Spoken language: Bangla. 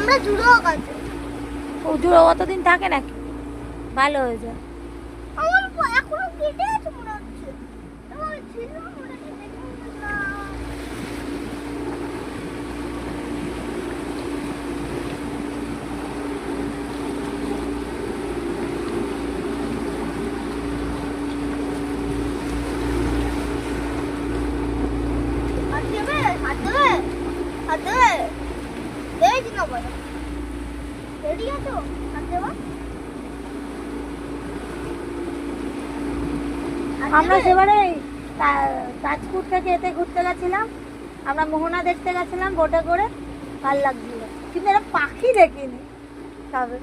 আমরা জুড়োক আছে। ও জুড়ো অতদিন থাকে নাকি? ভালো হয়ে যায়। আমার এখনো কেটে আছে মনে হচ্ছে। আমার ছিল মনে হচ্ছে দেখুন না। হাত দেবে হাত দেবে হাত দেবে এই দিন বলো রেডি আছো হাত দেবা? আমরা সেবারে তাজপুর থেকে এতে ঘুরতে গেছিলাম, আমরা মোহনা দেখতে গেছিলাম বোটে করে, ভালো লাগছিল, কিন্তু এরা পাখি দেখিনি তবে